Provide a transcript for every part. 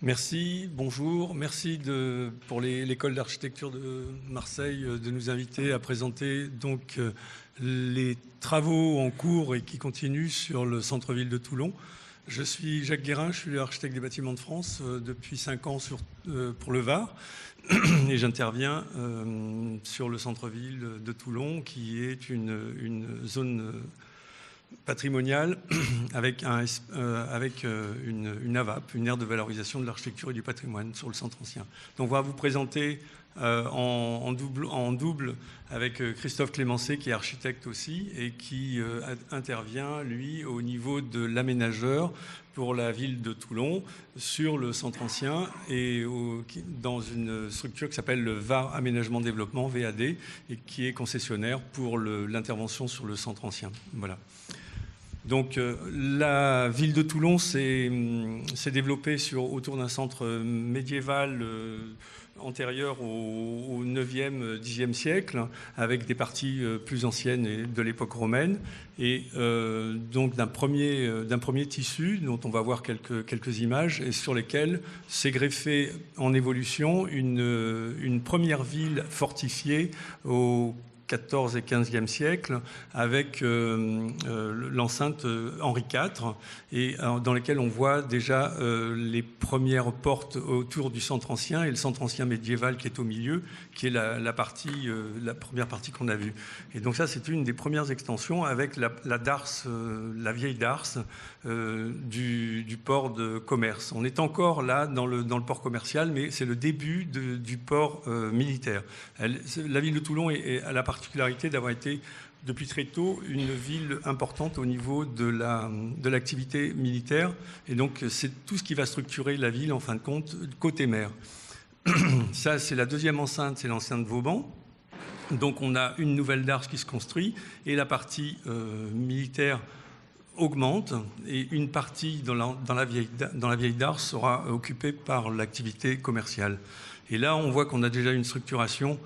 Merci, bonjour. Merci pour l'école d'architecture de Marseille de nous inviter à présenter donc les travaux en cours et qui continuent sur le centre-ville de Toulon. Je suis Jacques Guérin, je suis architecte des bâtiments de France depuis 5 ans pour le Var et j'interviens sur le centre-ville de Toulon qui est une zone patrimoniale avec une AVAP, une aire de valorisation de l'architecture et du patrimoine sur le centre ancien. Donc on va vous présenter en double avec Christophe Clémencé qui est architecte aussi et qui intervient lui au niveau de l'aménageur pour la ville de Toulon sur le centre ancien et dans une structure qui s'appelle le Var Aménagement Développement, VAD, et qui est concessionnaire pour l'intervention sur le centre ancien. Voilà. Donc la ville de Toulon s'est développée autour d'un centre médiéval antérieur au 9e, 10e siècle, avec des parties plus anciennes et de l'époque romaine, et donc d'un premier tissu dont on va voir quelques images, et sur lesquelles s'est greffée en évolution une première ville fortifiée au XIVe et XVe siècle, avec l'enceinte Henri IV, et dans laquelle on voit déjà les premières portes autour du centre ancien et le centre ancien médiéval qui est au milieu, qui est la première partie qu'on a vue. Et donc ça, c'est une des premières extensions avec la darse, la vieille darse du port de commerce. On est encore là dans le port commercial, mais c'est le début du port militaire. La ville de Toulon a la particularité d'avoir été depuis très tôt une ville importante au niveau de l'activité militaire, et donc c'est tout ce qui va structurer la ville en fin de compte côté mer. Ça, c'est la deuxième enceinte, c'est l'enceinte Vauban. Donc on a une nouvelle darse qui se construit et la partie militaire augmente, et une partie dans la vieille darse sera occupée par l'activité commerciale. Et là, on voit qu'on a déjà une structuration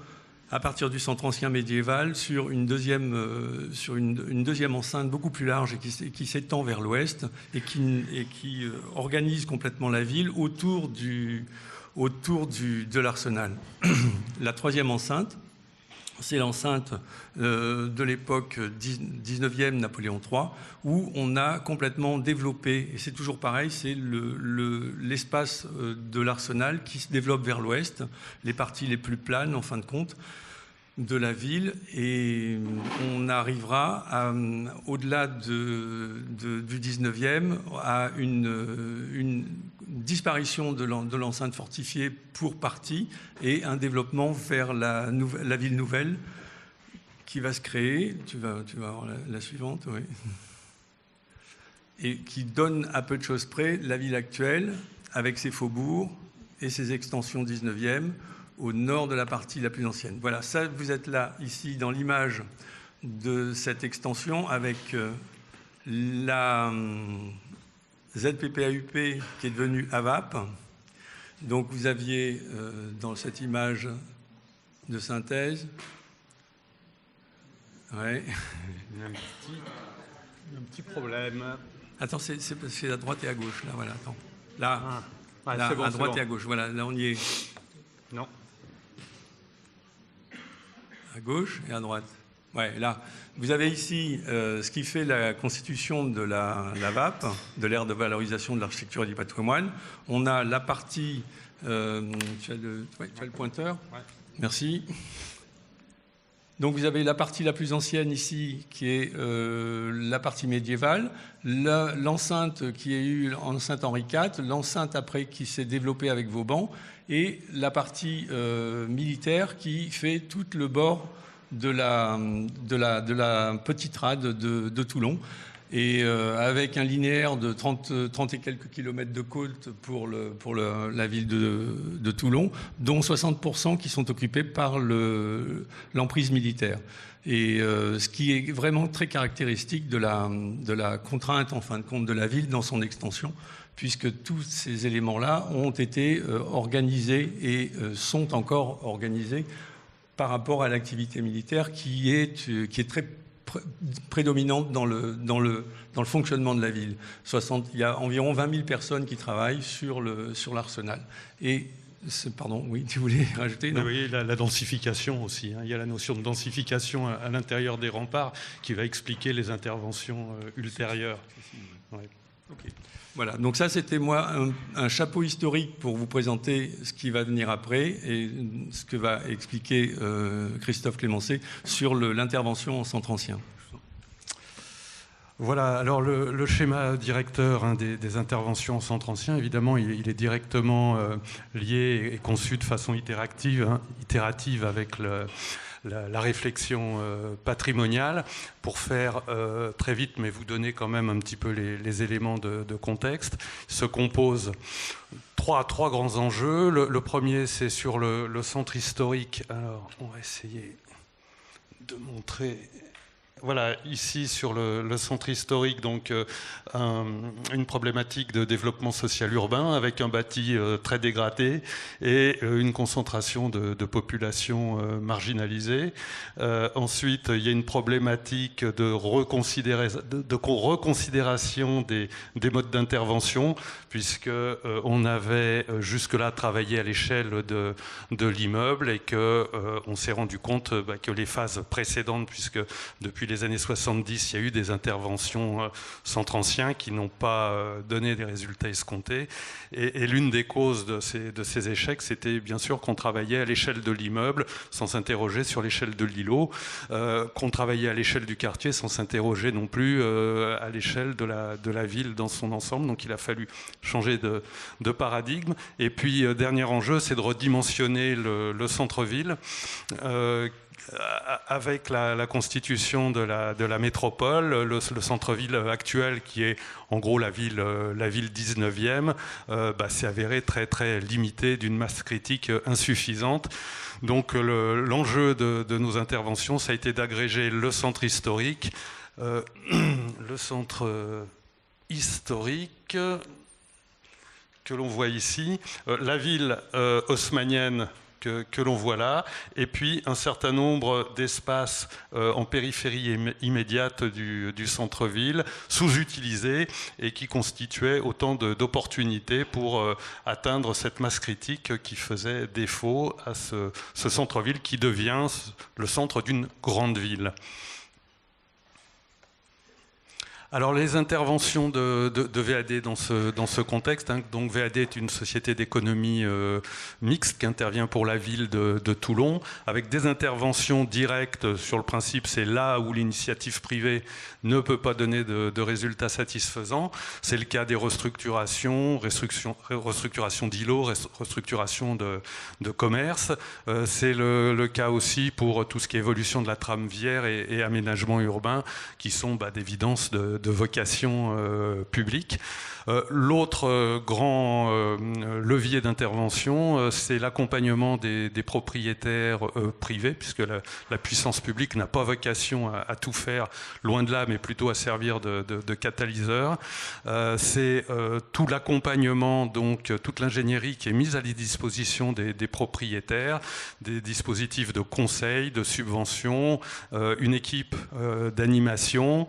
à partir du centre ancien médiéval sur une deuxième enceinte beaucoup plus large et qui s'étend vers l'ouest et qui organise complètement la ville autour de l'arsenal. La troisième enceinte, c'est l'enceinte de l'époque 19e Napoléon III, où on a complètement développé, et c'est toujours pareil, c'est l'espace de l'arsenal qui se développe vers l'ouest, les parties les plus planes en fin de compte de la ville, et on arrivera au-delà du 19e à une disparition de l'enceinte fortifiée pour partie et un développement vers la ville nouvelle qui va se créer. Tu vas voir la suivante, oui. Et qui donne à peu de choses près la ville actuelle avec ses faubourgs et ses extensions 19e au nord de la partie la plus ancienne. Voilà, ça, vous êtes là, ici, dans l'image de cette extension avec la ZPPAUP qui est devenue AVAP. Donc vous aviez dans cette image de synthèse, ouais. Un petit problème. Attends, c'est à droite et à gauche, là, voilà, attends. Là, là bon, à droite et à gauche, voilà, là on y est. Non. À gauche et à droite. Ouais, là, vous avez ici ce qui fait la constitution de la VAP, de l'aire de valorisation de l'architecture et du patrimoine. On a la partie... tu as le pointeur ? Ouais. Merci. Donc vous avez la partie la plus ancienne ici, qui est la partie médiévale, l'enceinte qui est eu enceinte Henri IV, l'enceinte après qui s'est développée avec Vauban, et la partie militaire qui fait tout le bord de la petite rade de Toulon, et avec un linéaire de 30 et quelques kilomètres de côte pour la ville de Toulon, dont 60% qui sont occupés par l'emprise militaire. Et ce qui est vraiment très caractéristique de la contrainte, en fin de compte, de la ville dans son extension, puisque tous ces éléments-là ont été organisés et sont encore organisés par rapport à l'activité militaire qui est très prédominante dans le fonctionnement de la ville. Il y a environ 20 000 personnes qui travaillent sur l'Arsenal. Et pardon, oui, tu voulais rajouter? Non. Oui, la densification aussi. Il y a la notion de densification à l'intérieur des remparts qui va expliquer les interventions ultérieures. Ouais. Okay. Voilà, donc ça c'était moi un chapeau historique pour vous présenter ce qui va venir après et ce que va expliquer Christophe Clémencé sur l'intervention en centre ancien. Voilà, alors le schéma directeur des interventions en centre ancien, évidemment, il est directement lié et conçu de façon itérative avec la réflexion patrimoniale. Pour faire très vite, mais vous donner quand même un petit peu les éléments de contexte, il se compose trois grands enjeux. Le premier, c'est sur le centre historique. Alors, on va essayer de montrer... Voilà, ici sur le centre historique, donc une problématique de développement social urbain avec un bâti très dégradé et une concentration de population marginalisée. Ensuite, il y a une problématique de reconsidération des modes d'intervention, puisque on avait jusque-là travaillé à l'échelle de l'immeuble et que on s'est rendu compte que les phases précédentes, puisque depuis les années 70, il y a eu des interventions centre ancien qui n'ont pas donné des résultats escomptés. Et l'une des causes de ces échecs, c'était bien sûr qu'on travaillait à l'échelle de l'immeuble sans s'interroger sur l'échelle de l'îlot, qu'on travaillait à l'échelle du quartier sans s'interroger non plus à l'échelle de la ville dans son ensemble. Donc il a fallu changer de paradigme. Et puis, dernier enjeu, c'est de redimensionner le centre-ville. Avec la constitution de la métropole, le centre-ville actuel qui est en gros la ville 19e, s'est avéré très très limité, d'une masse critique insuffisante. Donc l'enjeu de nos interventions, ça a été d'agréger le centre historique, le centre historique que l'on voit ici, la ville haussmannienne que l'on voit là, et puis un certain nombre d'espaces en périphérie immédiate du centre-ville, sous-utilisés et qui constituaient autant d'opportunités pour atteindre cette masse critique qui faisait défaut à ce centre-ville qui devient le centre d'une grande ville. Alors les interventions de VAD dans ce contexte, donc VAD est une société d'économie mixte qui intervient pour la ville de Toulon, avec des interventions directes sur le principe, c'est là où l'initiative privée ne peut pas donner de résultats satisfaisants. C'est le cas des restructurations d'îlots, restructuration de commerce. C'est le cas aussi pour tout ce qui est évolution de la trame viaire et aménagement urbain, qui sont d'évidence de vocation publique. L'autre grand levier d'intervention, c'est l'accompagnement des propriétaires privés, puisque la puissance publique n'a pas vocation à tout faire, loin de là, mais plutôt à servir de catalyseur. C'est tout l'accompagnement, donc toute l'ingénierie qui est mise à la disposition des propriétaires, des dispositifs de conseil, de subvention, une équipe d'animation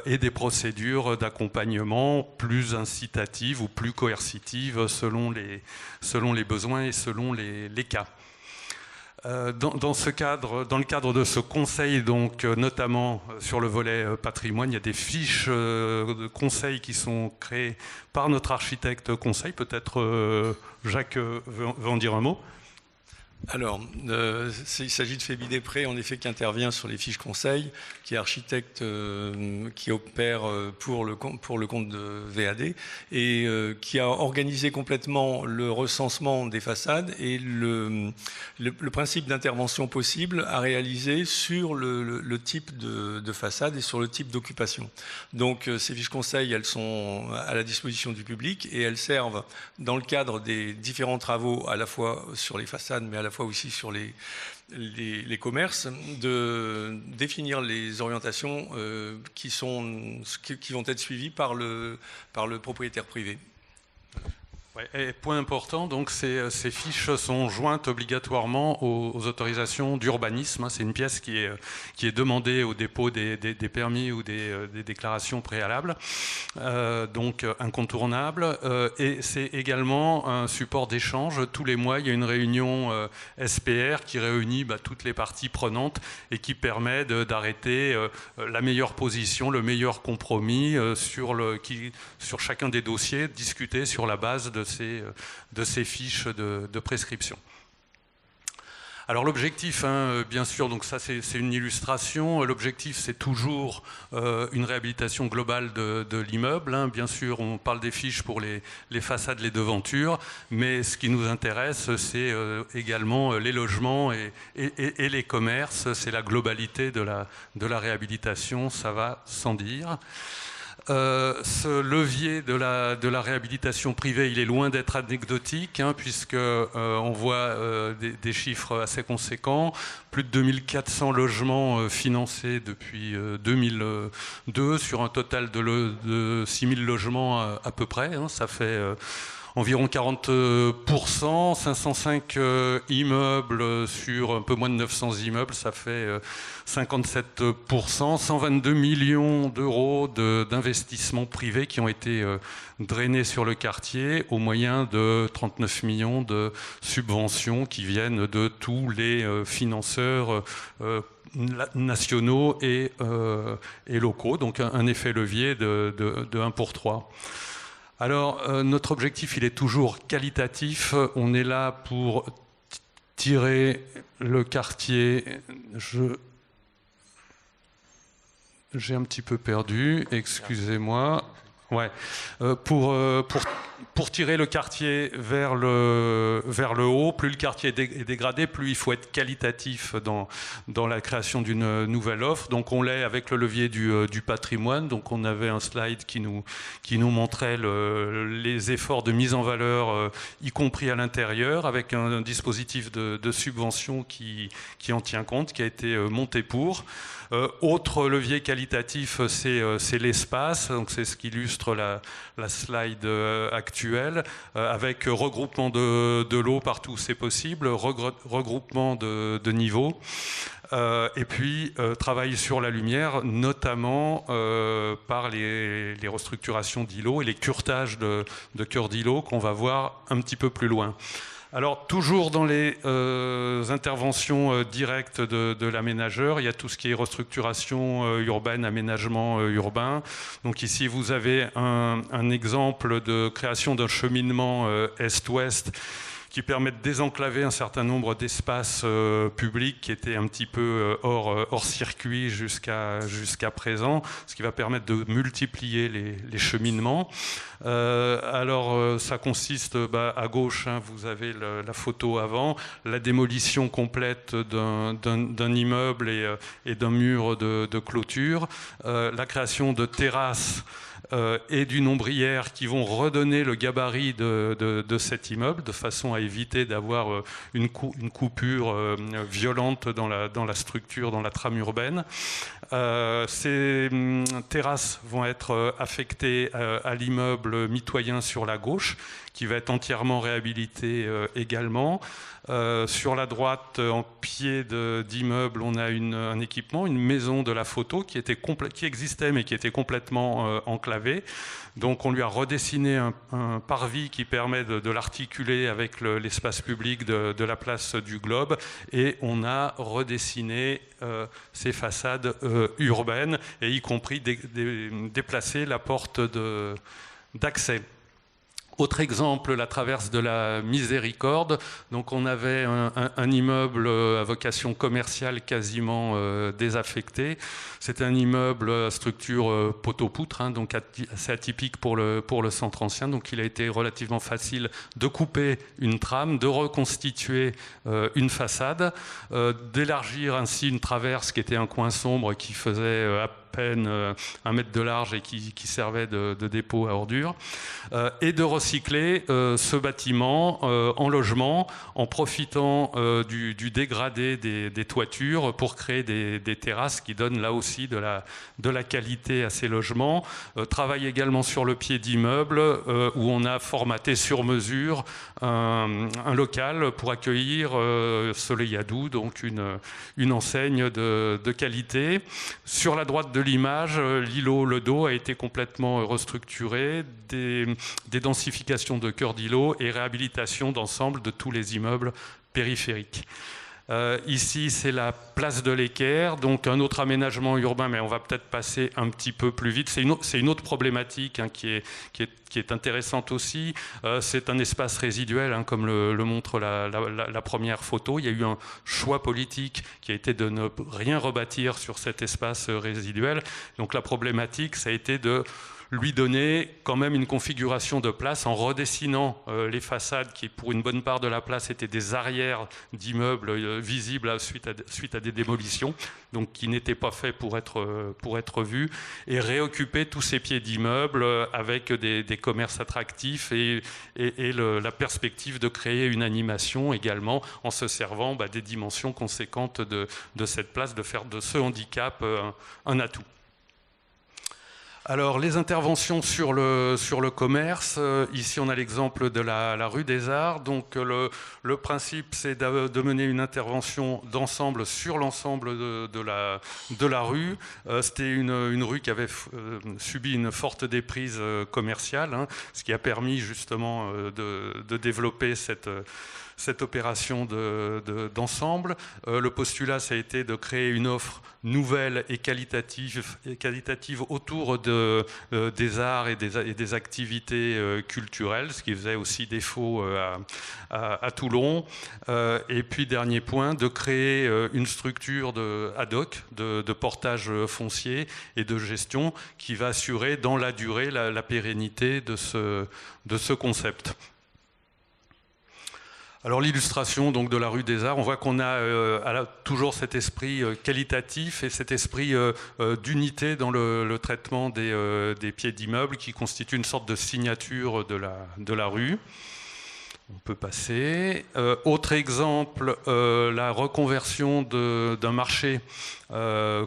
et des procédures d'accompagnement plus incitatives ou plus coercitives selon les besoins et selon les cas. Dans le cadre de ce conseil, donc, notamment sur le volet patrimoine, il y a des fiches de conseil qui sont créées par notre architecte conseil. Peut-être Jacques veut en dire un mot. Alors, il s'agit de Fébi Després, en effet, qui intervient sur les fiches conseils, qui est architecte qui opère pour le compte de VAD et qui a organisé complètement le recensement des façades et le principe d'intervention possible à réaliser sur le type de façade et sur le type d'occupation. Donc, ces fiches conseils, elles sont à la disposition du public et elles servent dans le cadre des différents travaux, à la fois sur les façades, mais à la fois aussi sur les commerces, de définir les orientations qui vont être suivies par le propriétaire privé. Et point important, donc ces fiches sont jointes obligatoirement aux autorisations d'urbanisme. C'est une pièce qui est demandée au dépôt des permis ou des déclarations préalables, donc incontournable. Et c'est également un support d'échange. Tous les mois, il y a une réunion SPR qui réunit toutes les parties prenantes et qui permet d'arrêter la meilleure position, le meilleur compromis sur chacun des dossiers, discuter sur la base de ces fiches de prescription. Alors l'objectif, bien sûr, donc ça c'est une illustration, l'objectif c'est toujours une réhabilitation globale de l'immeuble. Bien sûr, on parle des fiches pour les façades, les devantures, mais ce qui nous intéresse, c'est également les logements et les commerces, c'est la globalité de la réhabilitation, ça va sans dire. Ce levier de la réhabilitation privée, il est loin d'être anecdotique, puisque on voit des chiffres assez conséquents. Plus de 2400 logements financés depuis 2002 sur un total de 6000 logements à peu près. Ça fait environ 40%, 505 immeubles sur un peu moins de 900 immeubles, ça fait 57%, 122 millions d'euros d'investissements privés qui ont été drainés sur le quartier au moyen de 39 millions de subventions qui viennent de tous les financeurs nationaux et locaux, donc un effet levier de 1 pour 3. Alors, notre objectif, il est toujours qualitatif. On est là pour tirer le quartier. J'ai un petit peu perdu, excusez-moi. Ouais. Pour tirer le quartier vers le haut, plus le quartier est dégradé, plus il faut être qualitatif dans la création d'une nouvelle offre. Donc on l'est avec le levier du patrimoine. Donc on avait un slide qui nous montrait les efforts de mise en valeur, y compris à l'intérieur, avec un dispositif de subvention qui en tient compte, qui a été monté pour. Autre levier qualitatif, c'est l'espace. Donc c'est ce qu'illustre la slide actuelle, avec regroupement de l'eau partout où c'est possible, regroupement de niveaux. Et puis travail sur la lumière, notamment par les restructurations d'îlots et les curetages de cœurs d'îlots qu'on va voir un petit peu plus loin. Alors, toujours dans les interventions directes de l'aménageur, il y a tout ce qui est restructuration urbaine, aménagement urbain. Donc ici, vous avez un exemple de création d'un cheminement est-ouest qui permet de désenclaver un certain nombre d'espaces publics qui étaient un petit peu hors circuit jusqu'à présent, ce qui va permettre de multiplier les cheminements. Alors ça consiste, à gauche, vous avez la photo avant, la démolition complète d'un immeuble et d'un mur de clôture, la création de terrasses et d'une ombrière qui vont redonner le gabarit de cet immeuble de façon à éviter d'avoir une coupure violente dans la structure, dans la trame urbaine. Ces terrasses vont être affectées à l'immeuble mitoyen sur la gauche, qui va être entièrement réhabilité également. Sur la droite, en pied d'immeuble, on a un équipement, une maison de la photo qui existait mais qui était complètement enclavée. Donc on lui a redessiné un parvis qui permet de l'articuler avec l'espace public de la place du Globe, et on a redessiné ces façades urbaines, et y compris déplacer la porte d'accès. Autre exemple, la traverse de la Miséricorde. Donc on avait un immeuble à vocation commerciale quasiment désaffecté. C'est un immeuble à structure poteau-poutre, donc assez atypique pour le centre ancien. Donc il a été relativement facile de couper une trame, de reconstituer une façade, d'élargir ainsi une traverse qui était un coin sombre qui faisait peine 1 mètre de large et qui servait de dépôt à ordures, et de recycler ce bâtiment en logement en profitant du dégradé des toitures pour créer des terrasses qui donnent là aussi de la qualité à ces logements. Travaille également sur le pied d'immeuble où on a formaté sur mesure un local pour accueillir Soleilladou, donc une enseigne de qualité. Sur la droite de l'image, l'îlot Le Do a été complètement restructuré, des densifications de cœur d'îlot et réhabilitation d'ensemble de tous les immeubles périphériques. Ici, c'est la place de l'Équerre, donc un autre aménagement urbain, mais on va peut-être passer un petit peu plus vite. C'est une autre problématique qui est intéressante aussi. C'est un espace résiduel, comme le montre la première photo. Il y a eu un choix politique qui a été de ne rien rebâtir sur cet espace résiduel. Donc la problématique, ça a été de lui donner quand même une configuration de place en redessinant les façades qui, pour une bonne part de la place, étaient des arrières d'immeubles visibles suite à des démolitions, donc qui n'étaient pas faits pour être vus, et réoccuper tous ces pieds d'immeubles avec des commerces attractifs et la perspective de créer une animation également en se servant des dimensions conséquentes de cette place, de faire de ce handicap un atout. Alors, les interventions sur le commerce, ici on a l'exemple de la rue des Arts. Donc le principe, c'est de mener une intervention d'ensemble sur l'ensemble de la rue. C'était une rue qui avait subi une forte déprise commerciale, ce qui a permis justement de développer cette opération d'ensemble. Le postulat, ça a été de créer une offre nouvelle et qualitative autour des arts et des activités culturelles, ce qui faisait aussi défaut à Toulon. Et puis, dernier point, de créer une structure ad hoc de portage foncier et de gestion qui va assurer dans la durée la pérennité de ce concept. Alors l'illustration donc de la rue des Arts, on voit qu'on a toujours cet esprit qualitatif et cet esprit d'unité dans le traitement des pieds d'immeubles qui constitue une sorte de signature de la rue. On peut passer. Autre exemple, la reconversion d'un marché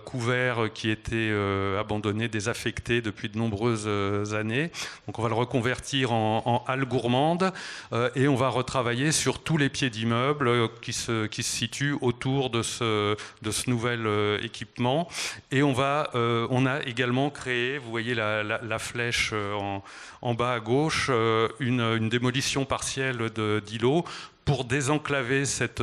couvert qui était abandonné, désaffecté depuis de nombreuses années. Donc on va le reconvertir en halle gourmande et on va retravailler sur tous les pieds d'immeubles qui se situent autour de ce nouvel équipement. Et on a également créé, vous voyez la flèche en bas à gauche, une démolition partielle d'îlots pour désenclaver cette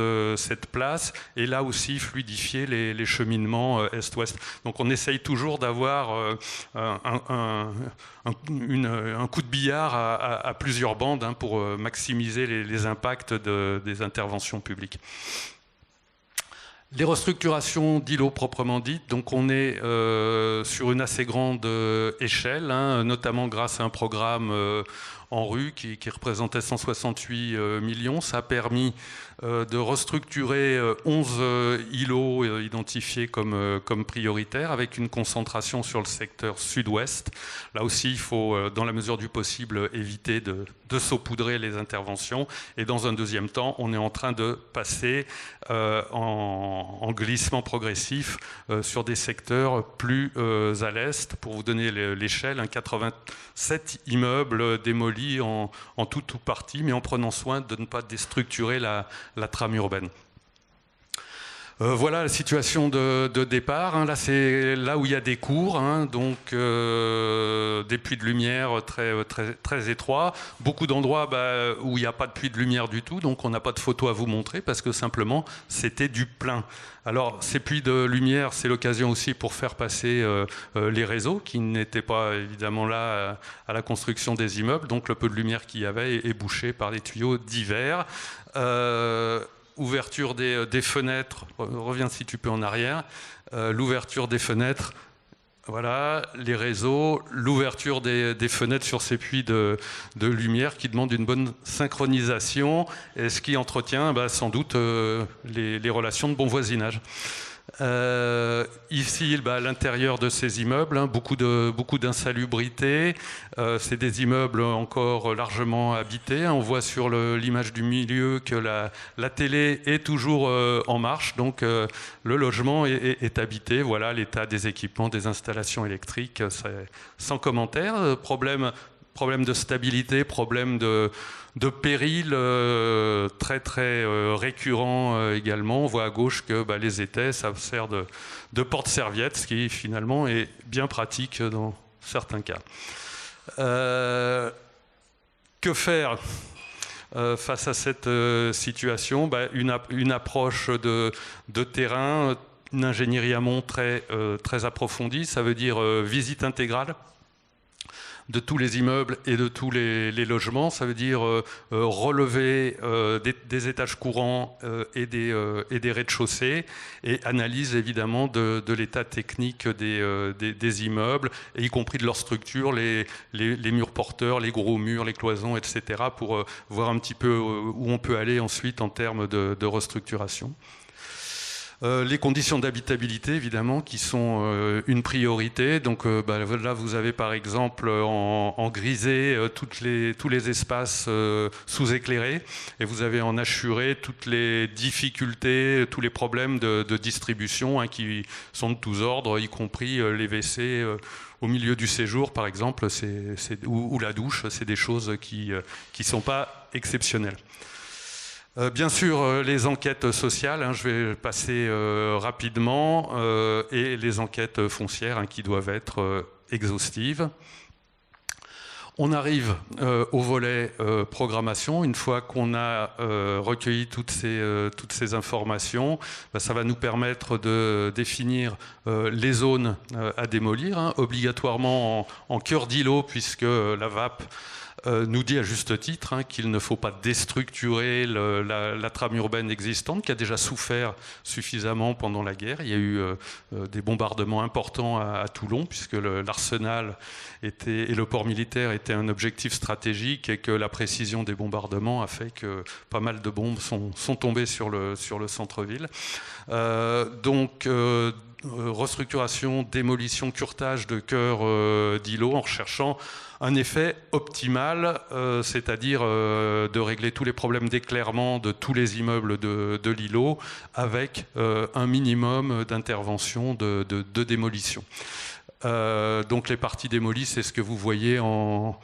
place et là aussi fluidifier les cheminements est-ouest. Donc on essaye toujours d'avoir un coup de billard à plusieurs bandes pour maximiser les impacts des interventions publiques. Les restructurations d'îlots proprement dites, donc on est sur une assez grande échelle, notamment grâce à un programme en rue qui représentait 168 millions. Ça a permis de restructurer 11 îlots identifiés comme prioritaires avec une concentration sur le secteur sud-ouest. Là aussi, il faut, dans la mesure du possible, éviter de saupoudrer les interventions. Et dans un deuxième temps, on est en train de passer en glissement progressif sur des secteurs plus à l'est. Pour vous donner l'échelle, 87 immeubles démolis en tout ou partie, mais en prenant soin de ne pas déstructurer la trame urbaine. Voilà la situation de départ. Là, c'est là où il y a des cours, donc des puits de lumière très étroits. Beaucoup d'endroits où il n'y a pas de puits de lumière du tout, donc on n'a pas de photos à vous montrer parce que simplement c'était du plein. Alors ces puits de lumière, c'est l'occasion aussi pour faire passer les réseaux qui n'étaient pas évidemment là à la construction des immeubles. Donc le peu de lumière qu'il y avait est bouché par des tuyaux divers. Ouverture des fenêtres, reviens si tu peux en arrière, l'ouverture des fenêtres, voilà, les réseaux, l'ouverture des fenêtres sur ces puits de lumière qui demandent une bonne synchronisation et ce qui entretient sans doute les relations de bon voisinage. Ici, l'intérieur de ces immeubles, hein, beaucoup d'insalubrité. C'est des immeubles encore largement habités. On voit sur l'image du milieu que la télé est toujours en marche, donc le logement est habité. Voilà l'état des équipements, des installations électriques, c'est sans commentaire. Problème de stabilité, problème de péril très très récurrent également. On voit à gauche que les étais, ça sert de porte-serviette, ce qui finalement est bien pratique dans certains cas. Que faire face à cette situation? Une approche de terrain, une ingénierie amont très approfondie, ça veut dire visite intégrale de tous les immeubles et de tous les logements. Ça veut dire relever des étages courants et des rez-de-chaussée, et analyse évidemment de l'état technique des immeubles, et y compris de leur structure, les murs porteurs, les gros murs, les cloisons, etc., pour voir un petit peu où on peut aller ensuite en termes de restructuration. Les conditions d'habitabilité, évidemment, qui sont une priorité. Donc là, vous avez par exemple en grisé tous les espaces sous-éclairés, et vous avez en assuré toutes les difficultés, tous les problèmes de distribution, hein, qui sont de tous ordres, y compris les WC au milieu du séjour, par exemple, ou la douche. C'est des choses qui ne sont pas exceptionnelles. Bien sûr, les enquêtes sociales, hein, je vais passer rapidement, et les enquêtes foncières, hein, qui doivent être exhaustives. On arrive au volet programmation. Une fois qu'on a recueilli toutes ces informations, ça va nous permettre de définir les zones à démolir, hein, obligatoirement en cœur d'îlot, puisque la VAP nous dit à juste titre, hein, qu'il ne faut pas déstructurer la trame urbaine existante, qui a déjà souffert suffisamment pendant la guerre. Il y a eu des bombardements importants à Toulon, puisque l'arsenal et le port militaire étaient un objectif stratégique, et que la précision des bombardements a fait que pas mal de bombes sont tombées sur le centre-ville. Restructuration, démolition, curtage de cœur d'îlot, en recherchant un effet optimal, c'est-à-dire de régler tous les problèmes d'éclairement de tous les immeubles de l'îlot, avec un minimum d'intervention de démolition. Donc les parties démolies, c'est ce que vous voyez en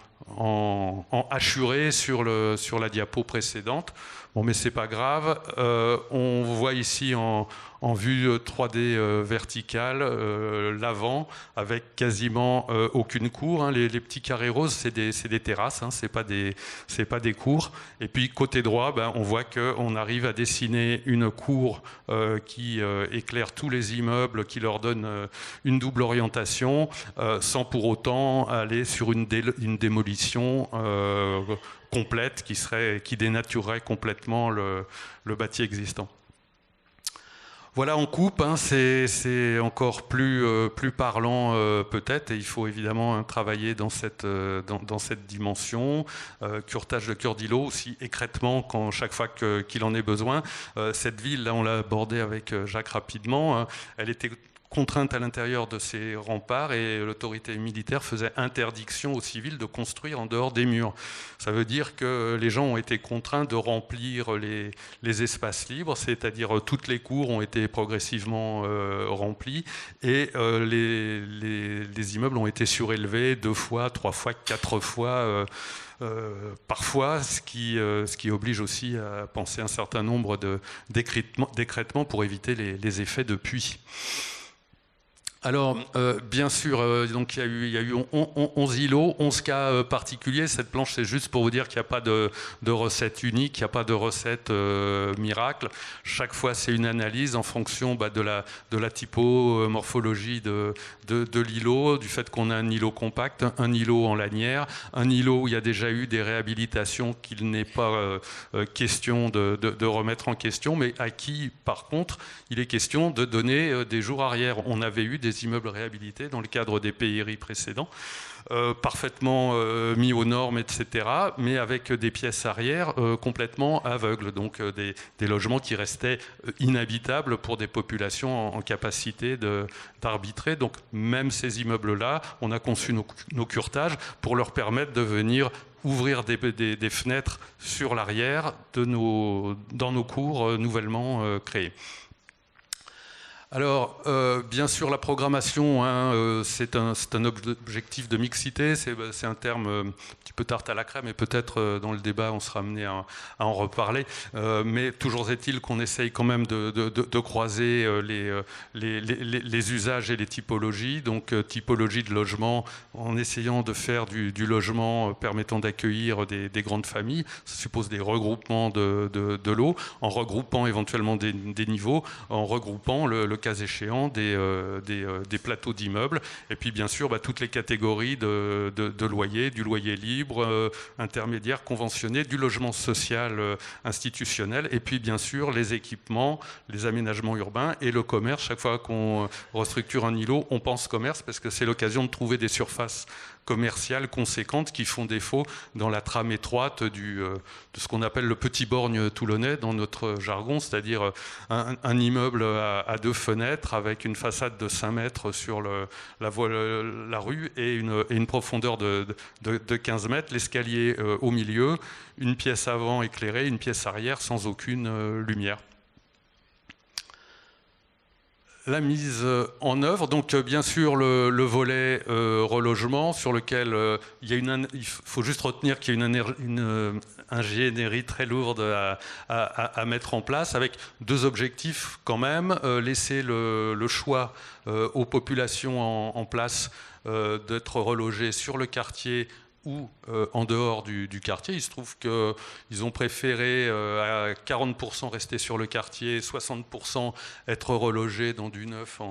hachuré sur la diapo précédente. Bon, mais c'est pas grave. On voit ici en vue 3D verticale l'avant, avec quasiment aucune cour, hein. Les petits carrés roses, c'est des terrasses, hein, c'est pas des cours. Et puis côté droit, on voit qu'on arrive à dessiner une cour qui éclaire tous les immeubles, qui leur donne une double orientation, sans pour autant aller sur une démolition complète qui dénaturerait complètement le bâti existant. Voilà, en coupe, hein, c'est encore plus parlant peut-être, et il faut évidemment travailler dans cette dimension. Curtage de cœur d'îlot, aussi écrêtement chaque fois qu'il en est besoin. Cette ville, là, on l'a abordée avec Jacques rapidement, hein, elle était contrainte à l'intérieur de ces remparts, et l'autorité militaire faisait interdiction aux civils de construire en dehors des murs. Ça veut dire que les gens ont été contraints de remplir les espaces libres, c'est-à-dire toutes les cours ont été progressivement remplies, et les immeubles ont été surélevés 2 fois, 3 fois, 4 fois parfois, ce qui oblige aussi à penser un certain nombre d'écrêtements pour éviter les effets de puits. Alors, bien sûr, donc il y a eu 11 îlots, 11 cas particuliers. Cette planche, c'est juste pour vous dire qu'il n'y a pas de recette unique, il n'y a pas de recette miracle. Chaque fois, c'est une analyse en fonction de la typomorphologie de l'îlot, du fait qu'on a un îlot compact, un îlot en lanière, un îlot où il y a déjà eu des réhabilitations qu'il n'est pas question de remettre en question, mais à qui, par contre, il est question de donner des jours arrière. On avait eu des des immeubles réhabilités dans le cadre des PIRI précédents, parfaitement mis aux normes, etc., mais avec des pièces arrière complètement aveugles, donc des logements qui restaient inhabitables pour des populations en capacité d'arbitrer. Donc même ces immeubles-là, on a conçu nos curetages pour leur permettre de venir ouvrir des fenêtres sur l'arrière dans nos cours nouvellement créés. Alors, bien sûr, la programmation, hein, c'est un objectif de mixité, c'est un terme un petit peu tarte à la crème, et peut-être dans le débat, on sera amené à en reparler. Mais toujours est-il qu'on essaye quand même de croiser les usages et les typologies. Donc, typologie de logement, en essayant de faire du logement permettant d'accueillir des grandes familles. Ça suppose des regroupements de lots, en regroupant éventuellement des niveaux, en regroupant le cas échéant des plateaux d'immeubles, et puis bien sûr toutes les catégories de loyers, du loyer libre, intermédiaire, conventionné, du logement social institutionnel, et puis bien sûr les équipements, les aménagements urbains et le commerce. Chaque fois qu'on restructure un îlot, on pense commerce parce que c'est l'occasion de trouver des surfaces commerciales conséquentes qui font défaut dans la trame étroite de ce qu'on appelle le petit borgne toulonnais dans notre jargon, c'est-à-dire un immeuble à 2 fenêtres avec une façade de 5 mètres sur la rue et une profondeur de 15 mètres, l'escalier au milieu, une pièce avant éclairée, une pièce arrière sans aucune lumière. La mise en œuvre, donc bien sûr le volet relogement sur lequel il faut juste retenir qu'il y a une ingénierie très lourde à mettre en place, avec 2 objectifs quand même: laisser le choix aux populations en place d'être relogées sur le quartier ou en dehors du quartier. Il se trouve qu'ils ont préféré à 40% rester sur le quartier, 60% être relogés dans du neuf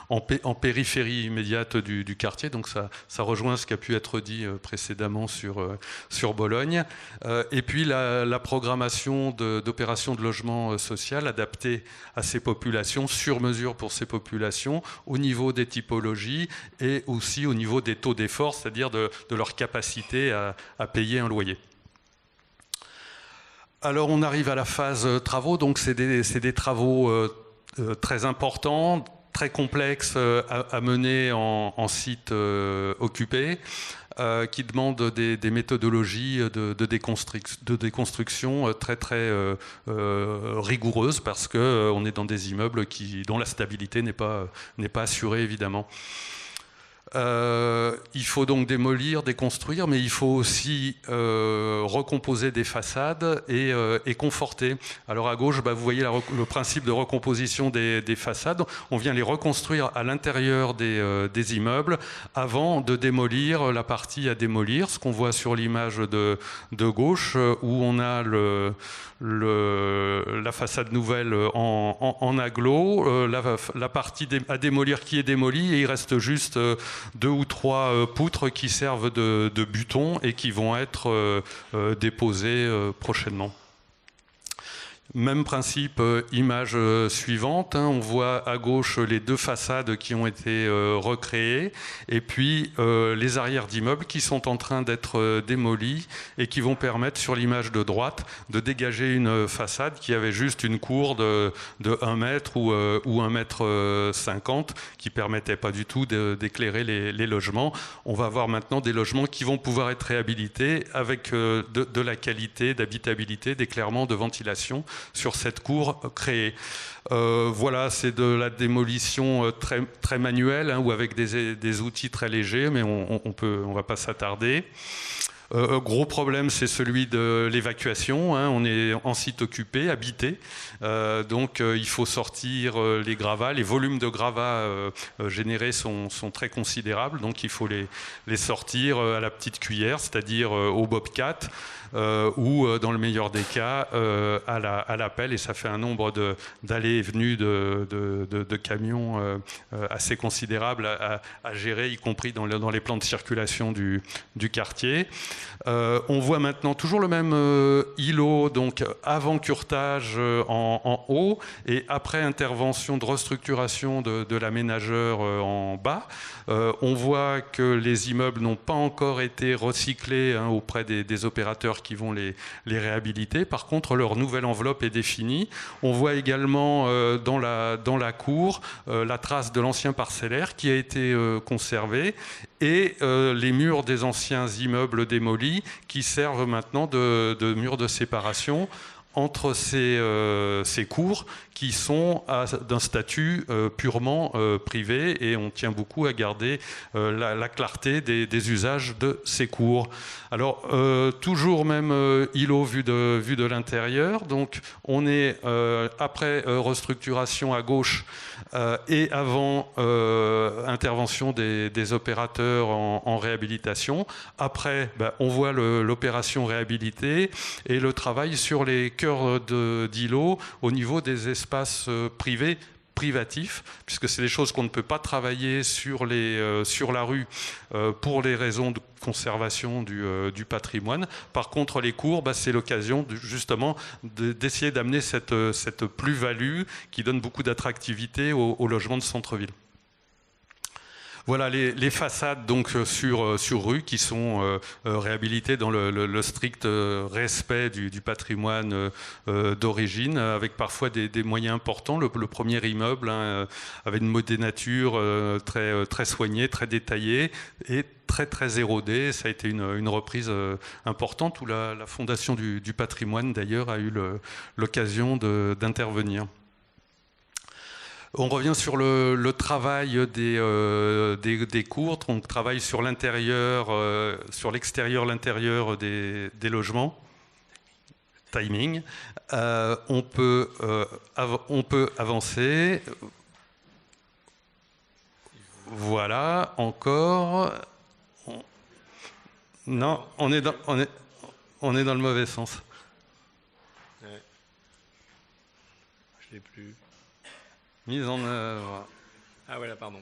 en périphérie immédiate du quartier. Donc ça rejoint ce qui a pu être dit précédemment sur Bologne. Et puis la programmation d'opérations de logement social adaptées à ces populations, sur mesure pour ces populations, au niveau des typologies et aussi au niveau des taux d'effort, c'est-à-dire de leur capacité à payer un loyer. Alors on arrive à la phase travaux, donc c'est des travaux très importants, très complexes à mener en site occupé, qui demandent des méthodologies de déconstruction très très rigoureuses, parce qu'on est dans des immeubles dont la stabilité n'est pas assurée évidemment. Il faut donc démolir, déconstruire, mais il faut aussi recomposer des façades et conforter. Alors à gauche, vous voyez le principe de recomposition des façades. On vient les reconstruire à l'intérieur des immeubles avant de démolir la partie à démolir. Ce qu'on voit sur l'image de gauche, où on a la façade nouvelle en agglo, la partie à démolir qui est démolie, et il reste juste 2 ou 3 poutres qui servent de butons et qui vont être déposées prochainement. Même principe, image suivante, on voit à gauche les 2 façades qui ont été recréées, et puis les arrières d'immeubles qui sont en train d'être démolis et qui vont permettre, sur l'image de droite, de dégager une façade qui avait juste une cour de 1 mètre ou 1 mètre 50, qui permettait pas du tout d'éclairer les logements. On va avoir maintenant des logements qui vont pouvoir être réhabilités avec de la qualité d'habitabilité, d'éclairement, de ventilation sur cette cour créée. Voilà, c'est de la démolition très, très manuelle, ou avec des outils très légers, mais on va pas s'attarder. Gros problème, c'est celui de l'évacuation. On est en site occupé, habité. Donc il faut sortir les gravats. Les volumes de gravats générés sont très considérables. Donc il faut les sortir à la petite cuillère, c'est-à-dire au bobcat, ou dans le meilleur des cas à la pelle. Et ça fait un nombre d'allées et venues de camions assez considérable à gérer, y compris dans les plans de circulation du quartier. On voit maintenant toujours le même îlot, donc avant curtage en haut et après intervention de restructuration de l'aménageur en bas. On voit que les immeubles n'ont pas encore été recyclés auprès des opérateurs qui vont les réhabiliter. Par contre, leur nouvelle enveloppe est définie. On voit également dans la cour la trace de l'ancien parcellaire qui a été conservé et les murs des anciens immeubles démolis qui servent maintenant de murs de séparation entre ces cours qui sont d'un statut purement privé, et on tient beaucoup à garder la clarté des usages de ces cours. Alors, toujours même îlot vu de l'intérieur, donc on est après restructuration à gauche et avant intervention des opérateurs en réhabilitation. Après, on voit l'opération réhabilitée et le travail sur les cœurs d'îlots au niveau des espaces privés, privatifs, puisque c'est des choses qu'on ne peut pas travailler sur la rue pour les raisons de conservation du patrimoine. Par contre, les cours, c'est l'occasion justement d'essayer d'amener cette plus-value qui donne beaucoup d'attractivité au logement de centre-ville. Voilà les façades donc sur rue qui sont réhabilitées dans le strict respect du patrimoine d'origine, avec parfois des moyens importants. Le premier immeuble avait une modénature très soignée, très détaillée et très érodée. Ça a été une reprise importante où la Fondation du patrimoine d'ailleurs a eu l'occasion d'intervenir. On revient sur le travail des cours. On travaille sur l'intérieur, sur l'extérieur, l'intérieur des logements. Timing. On peut avancer. Voilà, encore. Non, on est dans le mauvais sens. Ouais. Je l'ai plus. Mise en œuvre. Ah voilà, pardon.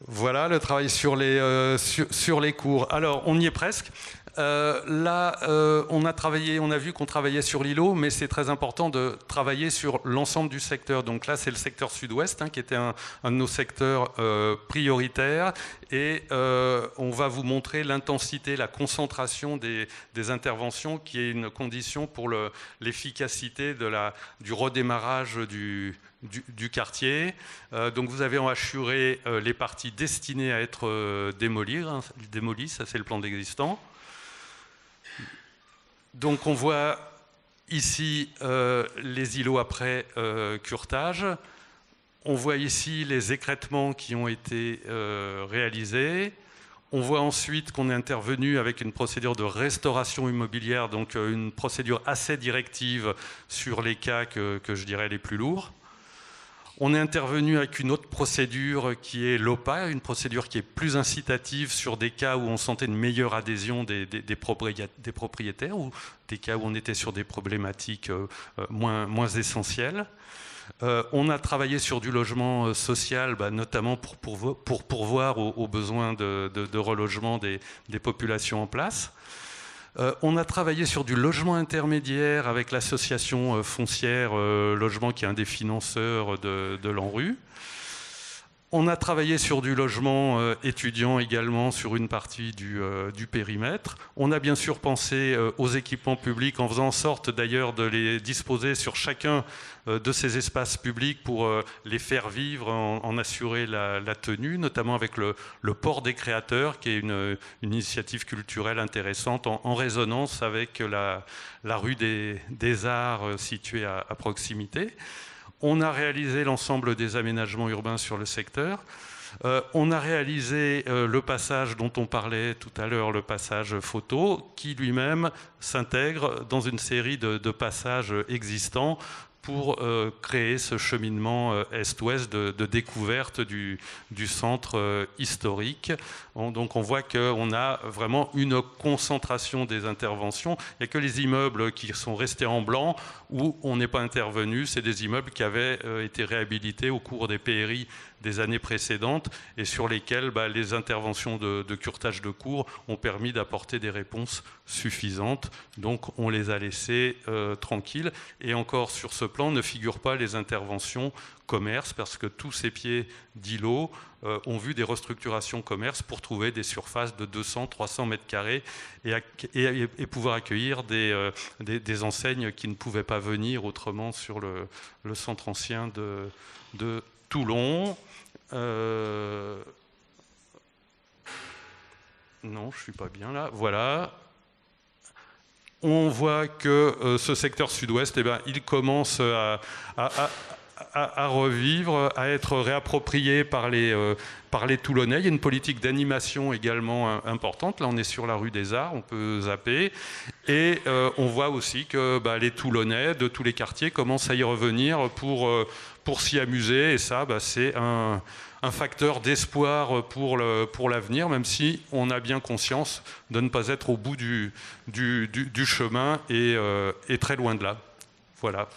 Voilà le travail sur les cours. Alors, on y est presque. Là, on a vu qu'on travaillait sur l'îlot, mais c'est très important de travailler sur l'ensemble du secteur. Donc là, c'est le secteur sud-ouest qui était un de nos secteurs prioritaires. Et on va vous montrer l'intensité, la concentration des interventions, qui est une condition pour l'efficacité du redémarrage du quartier. Donc vous avez en hachuré les parties destinées à être démolies, ça c'est le plan d'existant. Donc on voit ici les îlots après curtage. On voit ici les écrêtements qui ont été réalisés. On voit ensuite qu'on est intervenu avec une procédure de restauration immobilière, donc une procédure assez directive sur les cas que je dirais les plus lourds. On est intervenu avec une autre procédure qui est l'OPA, une procédure qui est plus incitative sur des cas où on sentait une meilleure adhésion des propriétaires, ou des cas où on était sur des problématiques moins essentielles. On a travaillé sur du logement social, notamment pour pourvoir aux besoins de relogement des populations en place. On a travaillé sur du logement intermédiaire avec l'association foncière Logement, qui est un des financeurs de l'ANRU. On a travaillé sur du logement étudiant également sur une partie du périmètre. On a bien sûr pensé aux équipements publics en faisant en sorte d'ailleurs de les disposer sur chacun de ces espaces publics pour les faire vivre, en assurer la tenue, notamment avec le port des créateurs, qui est une initiative culturelle intéressante en résonance avec la rue des Arts située à proximité. On a réalisé l'ensemble des aménagements urbains sur le secteur. On a réalisé le passage dont on parlait tout à l'heure, le passage photo, qui lui-même s'intègre dans une série de passages existants pour créer ce cheminement est-ouest de découverte du centre historique. Donc on voit qu'on a vraiment une concentration des interventions. Il n'y a que les immeubles qui sont restés en blanc où on n'est pas intervenu. C'est des immeubles qui avaient été réhabilités au cours des PRI des années précédentes et sur lesquels les interventions de curtage de cours ont permis d'apporter des réponses suffisantes. Donc on les a laissés tranquilles. Et encore sur ce plan ne figurent pas les interventions commerce, parce que tous ces pieds d'îlots ont vu des restructurations commerce pour trouver des surfaces de 200-300 mètres carrés et pouvoir accueillir des enseignes qui ne pouvaient pas venir autrement sur le centre ancien de Toulon. Non, je ne suis pas bien là. Voilà. On voit que ce secteur sud-ouest, il commence à revivre, à être réapproprié par les Toulonnais. Il y a une politique d'animation également importante. Là, on est sur la rue des Arts, on peut zapper. Et on voit aussi que les Toulonnais de tous les quartiers commencent à y revenir pour s'y amuser. Et ça, c'est un facteur d'espoir pour l'avenir, même si on a bien conscience de ne pas être au bout du chemin et très loin de là. Voilà.